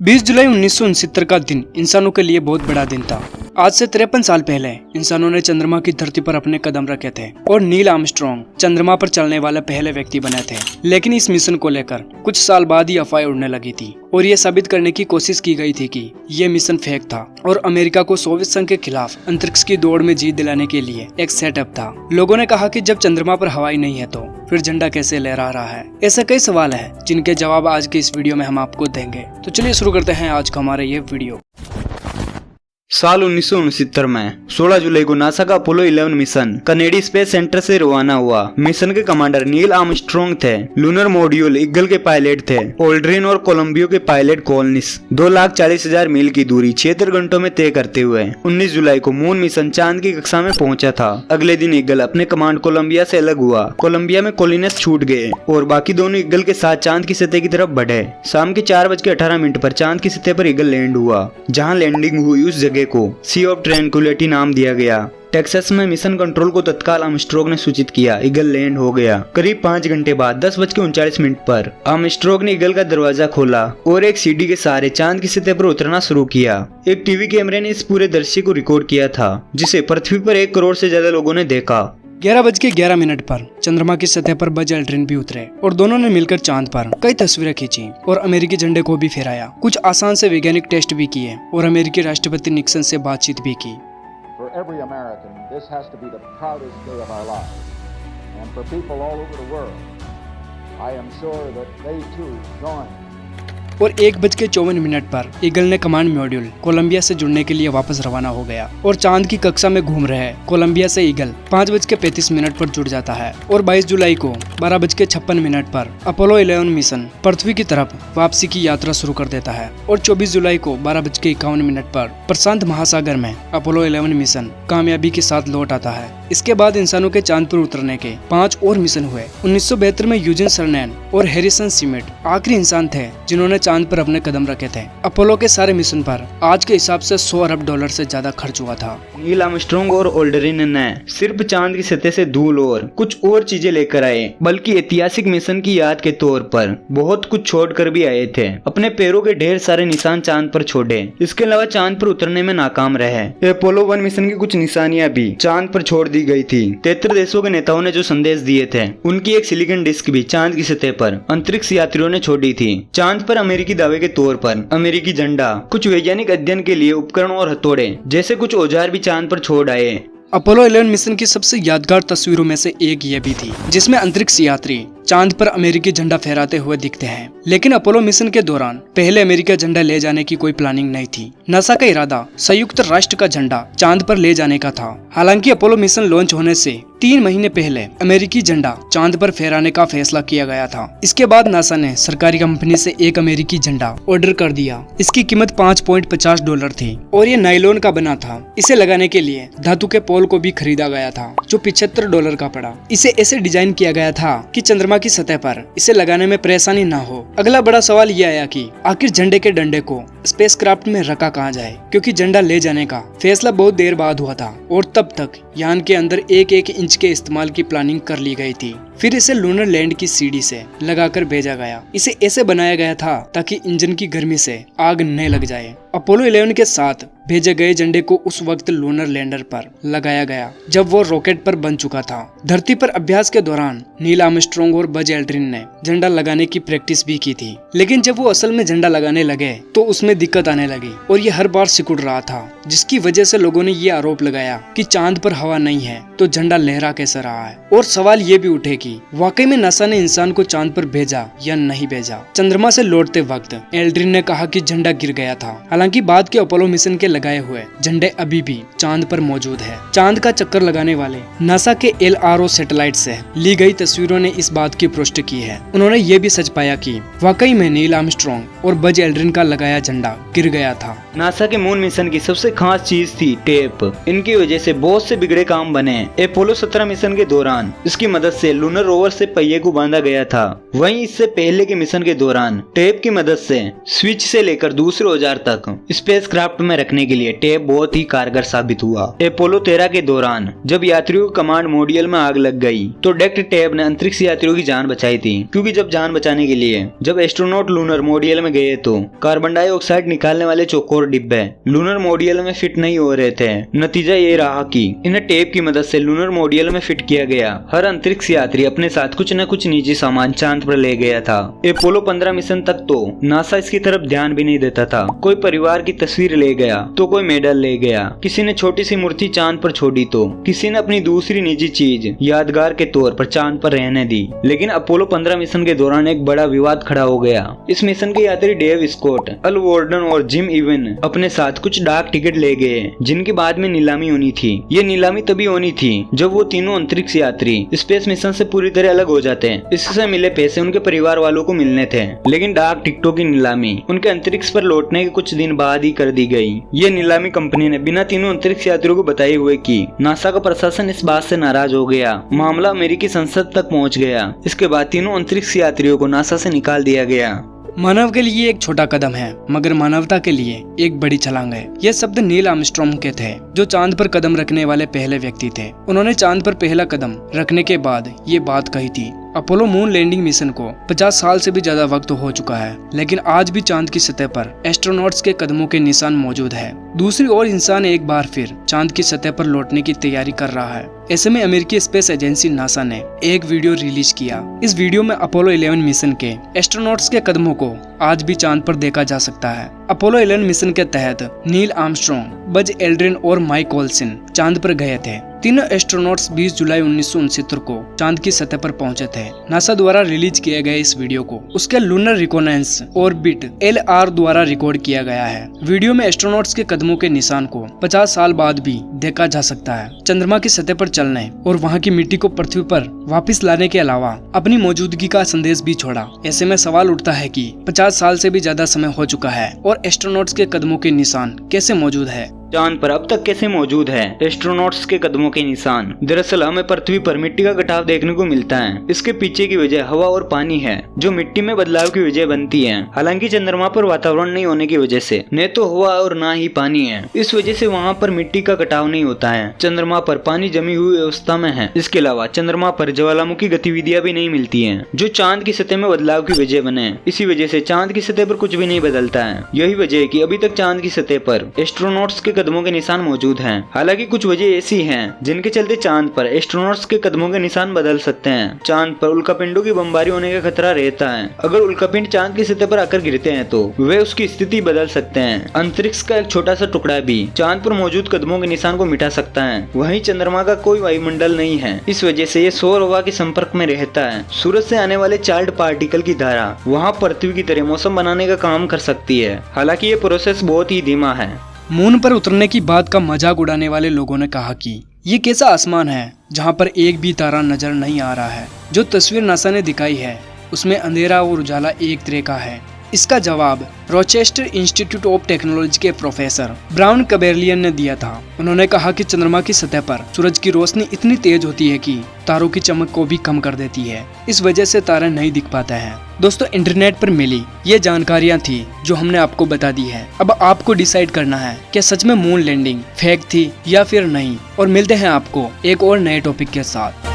20 जुलाई 1969 का दिन इंसानों के लिए बहुत बड़ा दिन था। आज से 53 साल पहले इंसानों ने चंद्रमा की धरती पर अपने कदम रखे थे और नील आर्मस्ट्रॉन्ग चंद्रमा पर चलने वाले पहले व्यक्ति बने थे। लेकिन इस मिशन को लेकर कुछ साल बाद ही अफवाहें उड़ने लगी थी और ये साबित करने की कोशिश की गई थी कि ये मिशन फेक था और अमेरिका को सोवियत संघ के खिलाफ अंतरिक्ष की दौड़ में जीत दिलाने के लिए एक सेटअप था। लोगों ने कहा कि जब चंद्रमा पर हवाई नहीं है तो फिर झंडा कैसे लहरा रहा है। ऐसे कई सवाल हैं जिनके जवाब आज के इस वीडियो में हम आपको देंगे। तो चलिए शुरू करते हैं आज का हमारा ये वीडियो। साल 1969 में 16 जुलाई को नासा का Apollo 11 mission Kennedy space centre से रवाना हुआ। मिशन के कमांडर नील आर्मस्ट्रॉन्ग थे। लूनर मॉड्यूल ईगल के पायलट थे। ऑल्ड्रिन और कोलंबियो के पायलट कॉलनिस 2,40,000 मील की दूरी 76 घंटों में तय करते हुए 19 जुलाई को मून मिशन चांद की कक्षा में पहुंचा था। अगले दिन ईगल अपने कमांड कोलंबिया से अलग हुआ। कोलंबिया में कॉलिनस छूट गए और बाकी दोनों ईगल के साथ चांद की सतह की तरफ बढ़े। शाम के 4:18 पर चांद की सतह पर ईगल लैंड हुआ। जहाँ लैंडिंग हुई उस जगह को सी ऑफ ट्रैंक्विलिटी नाम दिया गया। टेक्सास में मिशन कंट्रोल को तत्काल आर्मस्ट्रॉन्ग ने सूचित किया, ईगल लैंड हो गया। करीब 5 घंटे बाद 10:39 पर आर्मस्ट्रॉन्ग ने ईगल का दरवाजा खोला और एक सीढ़ी के सहारे चांद की सतह पर उतरना शुरू किया। एक टीवी कैमरे ने इस पूरे दृश्य को रिकॉर्ड किया था, जिसे पृथ्वी पर 1 करोड़ से ज्यादा लोगों ने देखा। 11:11 पर चंद्रमा की सतह पर बज एल्ड्रिन भी उतरे और दोनों ने मिलकर चांद पर कई तस्वीरें खींची और अमेरिकी झंडे को भी फहराया। कुछ आसान से वैज्ञानिक टेस्ट भी किए और अमेरिकी राष्ट्रपति निक्सन से बातचीत भी की। For every American, this has to be the proudest day of our lives. And for people all over the world, I am sure that they too join. और 1:54 पर ईगल ने कमांड मॉड्यूल कोलंबिया से जुड़ने के लिए वापस रवाना हो गया और चांद की कक्षा में घूम रहे कोलंबिया से ईगल 5:35 पर जुड़ जाता है और 22 जुलाई को 12:56 पर अपोलो 11 मिशन पृथ्वी की तरफ वापसी की यात्रा शुरू कर देता है और 24 जुलाई को 12:51 पर प्रशांत महासागर में अपोलो 11 मिशन कामयाबी के साथ लौट आता है। इसके बाद इंसानों के चांद पर उतरने के 5 और मिशन हुए। 1972 में यूजिन सर्नैन और हैरिसन सीमेट आखिरी इंसान थे जिन्होंने चांद पर अपने कदम रखे थे। अपोलो के सारे मिशन पर आज के हिसाब से $100 अरब से ज्यादा खर्च हुआ था। नील आर्मस्ट्रॉन्ग और ऑल्ड्रिन ने सिर्फ चांद की सतह से धूल और कुछ और चीजें लेकर आए, बल्कि ऐतिहासिक मिशन की याद के तौर पर बहुत कुछ छोड़कर भी आए थे। अपने पैरों के ढेर सारे निशान चांद पर छोड़े। इसके अलावा चांद पर उतरने में नाकाम रहे। अपोलो 1 मिशन की कुछ निशानियां भी चांद पर छोड़ दी गई थी। 73 देशों के नेताओं ने जो संदेश दिए थे उनकी एक सिलिकॉन डिस्क भी चांद की सतह पर अंतरिक्ष यात्रियों ने छोड़ी थी। चांद पर अमेरिकी दावे के तौर पर अमेरिकी झंडा, कुछ वैज्ञानिक अध्ययन के लिए उपकरण और हथौड़े जैसे कुछ औजार भी चांद पर छोड़ आए। अपोलो 11 मिशन की सबसे यादगार तस्वीरों में से एक ये भी थी जिसमें अंतरिक्ष यात्री चांद पर अमेरिकी झंडा फहराते हुए दिखते हैं। लेकिन अपोलो मिशन के दौरान पहले अमेरिका झंडा ले जाने की कोई प्लानिंग नहीं थी। नासा का इरादा संयुक्त राष्ट्र का झंडा चांद पर ले जाने का था। हालांकि अपोलो मिशन लॉन्च होने से 3 महीने पहले अमेरिकी झंडा चांद पर फहराने का फैसला किया गया था। इसके बाद नासा ने सरकारी कंपनी से एक अमेरिकी झंडा ऑर्डर कर दिया। इसकी कीमत $5.50 थी और ये नायलॉन का बना था। इसे लगाने के लिए धातु के पोल को भी खरीदा गया था जो $75 का पड़ा। इसे ऐसे डिजाइन किया गया था कि चंद्रमा की सतह पर इसे लगाने में परेशानी ना हो। अगला बड़ा सवाल यह आया कि आखिर झंडे के डंडे को स्पेसक्राफ्ट में रखा कहाँ जाए, क्योंकि झंडा ले जाने का फैसला बहुत देर बाद हुआ था और तब तक यान के अंदर 1-1 इंच के इस्तेमाल की प्लानिंग कर ली गई थी। फिर इसे लूनर लैंड की सीढ़ी से लगाकर भेजा गया। इसे ऐसे बनाया गया था ताकि इंजन की गर्मी से आग न लग जाए। अपोलो 11 के साथ भेजे गए झंडे को उस वक्त लूनर लैंडर पर लगाया गया जब वो रॉकेट पर बन चुका था। धरती पर अभ्यास के दौरान नील आर्मस्ट्रॉन्ग और बज एल्ड्रिन ने झंडा लगाने की प्रैक्टिस भी की थी, लेकिन जब वो असल में झंडा लगाने लगे तो उसमें दिक्कत आने लगी और ये हर बार सिकुड़ रहा था, जिसकी वजह से लोगों ने ये आरोप लगाया कि चांद पर हवा नहीं है तो झंडा लहरा कैसे रहा है। और सवाल ये भी उठे कि वाकई में नासा ने इंसान को चांद पर भेजा या नहीं भेजा। चंद्रमा से लौटते वक्त एल्ड्रिन ने कहा कि झंडा गिर गया था। हालांकि बाद के अपोलो मिशन के लगाए हुए झंडे अभी भी चांद पर मौजूद है। चांद का चक्कर लगाने वाले नासा के LRO सैटेलाइट से ली गई तस्वीरों ने इस बात की पुष्टि की है। उन्होंने ये भी सच पाया कि वाकई में नील आर्मस्ट्रॉन्ग और बज एल्ड्रिन का लगाया झंडा गिर गया था। नासा के मून मिशन की सबसे खास चीज थी टेप। इनकी वजह से बहुत से बिगड़े काम बने। अपोलो 17 मिशन के दौरान इसकी मदद से लूनर लूनर रोवर से पहिए को बांधा गया था। वहीं इससे पहले के मिशन के दौरान टेप की मदद से स्विच से लेकर दूसरे औजार तक स्पेसक्राफ्ट में रखने के लिए टेप बहुत ही कारगर साबित हुआ। अपोलो 13 के दौरान जब यात्रियों के कमांड मॉड्यूल में आग लग गई तो डेक्ट टेप ने अंतरिक्ष यात्रियों की जान बचाई थी, क्योंकि जब जान बचाने के लिए जब एस्ट्रोनॉट लूनर मॉड्यूल में गए तो कार्बन डाइऑक्साइड निकालने वाले चौकोर डिब्बे लूनर मॉड्यूल में फिट नहीं हो रहे थे। नतीजा ये रहा कि इन्हें टेप की मदद से लूनर मॉड्यूल में फिट किया गया। हर अंतरिक्ष यात्री अपने साथ कुछ न कुछ निजी सामान चांद पर ले गया था। अपोलो 15 मिशन तक तो नासा इसकी तरफ ध्यान भी नहीं देता था। कोई परिवार की तस्वीर ले गया तो कोई मेडल ले गया, किसी ने छोटी सी मूर्ति चांद पर छोड़ी तो किसी ने अपनी दूसरी निजी चीज यादगार के तौर पर चांद पर रहने दी। लेकिन अपोलो 15 मिशन के दौरान एक बड़ा विवाद खड़ा हो गया। इस मिशन के यात्री डेव स्कॉट, अल वॉर्डन और जिम इवन अपने साथ कुछ डाक टिकट ले गए, जिनकी बाद में नीलामी होनी थी। ये नीलामी तभी होनी थी जब वो तीनों अंतरिक्ष यात्री स्पेस मिशन से पूरी तरह अलग हो जाते। इससे मिले पैसे उनके परिवार वालों को मिलने थे, लेकिन डाक टिकटों की नीलामी उनके अंतरिक्ष पर लौटने के कुछ दिन बाद ही कर दी गई। ये नीलामी कंपनी ने बिना तीनों अंतरिक्ष यात्रियों को बताए हुए कि नासा का प्रशासन इस बात से नाराज हो गया। मामला अमेरिकी संसद तक पहुंच गया। इसके बाद तीनों अंतरिक्ष यात्रियों को नासा से निकाल दिया गया। मानव के लिए एक छोटा कदम है, मगर मानवता के लिए एक बड़ी छलांग है। ये शब्द नील आर्मस्ट्रॉन्ग के थे, जो चांद पर कदम रखने वाले पहले व्यक्ति थे। उन्होंने चांद पर पहला कदम रखने के बाद ये बात कही थी। अपोलो मून लैंडिंग मिशन को 50 साल से भी ज्यादा वक्त हो चुका है, लेकिन आज भी चांद की सतह पर एस्ट्रोनॉट्स के कदमों के निशान मौजूद है। दूसरी ओर इंसान एक बार फिर चांद की सतह पर लौटने की तैयारी कर रहा है। ऐसे में अमेरिकी स्पेस एजेंसी नासा ने एक वीडियो रिलीज किया। इस वीडियो में अपोलो 11 मिशन के एस्ट्रोनॉट्स के कदमों को आज भी चांद पर देखा जा सकता है। अपोलो 11 मिशन के तहत नील आर्मस्ट्रॉन्ग, बज एल्ड्रिन और माइक ओल्सन चांद पर गए थे। तीनों एस्ट्रोनॉट्स 20 जुलाई 1969 को चांद की सतह पर पहुंचे थे। नासा द्वारा रिलीज किए गए इस वीडियो को उसके लूनर रिकॉनेंस ऑर्बिट LR द्वारा रिकॉर्ड किया गया है। वीडियो में एस्ट्रोनॉट्स के कदमों के निशान को 50 साल बाद भी देखा जा सकता है। चंद्रमा की सतह पर चलने और वहां की मिट्टी को पृथ्वी पर वापस लाने के अलावा अपनी मौजूदगी का संदेश भी छोड़ा। ऐसे में सवाल उठता है कि 50 साल से भी ज्यादा समय हो चुका है और एस्ट्रोनॉट्स के कदमों के निशान कैसे मौजूद है। चांद पर अब तक कैसे मौजूद है एस्ट्रोनॉट्स के कदमों के निशान? दरअसल हमें पृथ्वी पर मिट्टी का कटाव देखने को मिलता है। इसके पीछे की वजह हवा और पानी है, जो मिट्टी में बदलाव की वजह बनती है। हालांकि चंद्रमा पर वातावरण नहीं होने की वजह से न तो हवा और न ही पानी है, इस वजह से वहाँ पर मिट्टी का कटाव नहीं होता है। चंद्रमा पर पानी जमी हुई अवस्था में है। इसके अलावा चंद्रमा पर ज्वालामुखी गतिविधियां भी नहीं मिलती है, जो चांद की सतह में बदलाव की वजह बने। इसी वजह से चांद की सतह पर कुछ भी नहीं बदलता है। यही वजह है कि अभी तक चांद की सतह पर एस्ट्रोनॉट्स के कदमों के निशान मौजूद हैं। हालांकि कुछ वजह ऐसी हैं जिनके चलते चांद पर एस्ट्रोनॉट्स के कदमों के निशान बदल सकते हैं। चांद पर उल्कापिंडों की बमबारी होने का खतरा रहता है। अगर उल्कापिंड चांद की सतह पर आकर गिरते हैं तो वे उसकी स्थिति बदल सकते हैं। अंतरिक्ष का एक छोटा सा टुकड़ा भी चांद पर मौजूद कदमों के निशान को मिटा सकता है। वहीं चंद्रमा का कोई वायुमंडल नहीं है, इस वजह से ये सौर हवा के संपर्क में रहता है। सूरज से आने वाले चार्ल्ड पार्टिकल की धारा वहाँ पृथ्वी की तरह मौसम बनाने का काम कर सकती है। हालांकि ये प्रोसेस बहुत ही धीमा है। मून पर उतरने की बात का मजाक उड़ाने वाले लोगों ने कहा कि ये कैसा आसमान है जहाँ पर एक भी तारा नजर नहीं आ रहा है। जो तस्वीर नासा ने दिखाई है उसमें अंधेरा और उजाला एक तरह का है। इसका जवाब रोचेस्टर इंस्टीट्यूट ऑफ टेक्नोलॉजी के प्रोफेसर ब्राउन कबेरलियन ने दिया था। उन्होंने कहा कि चंद्रमा की सतह पर सूरज की रोशनी इतनी तेज होती है कि तारों की चमक को भी कम कर देती है। इस वजह से तारे नहीं दिख पाते हैं। दोस्तों, इंटरनेट पर मिली ये जानकारियां थी जो हमने आपको बता दी है। अब आपको डिसाइड करना है कि सच में मून लैंडिंग फेक थी या फिर नहीं। और मिलते हैं आपको एक और नए टॉपिक के साथ।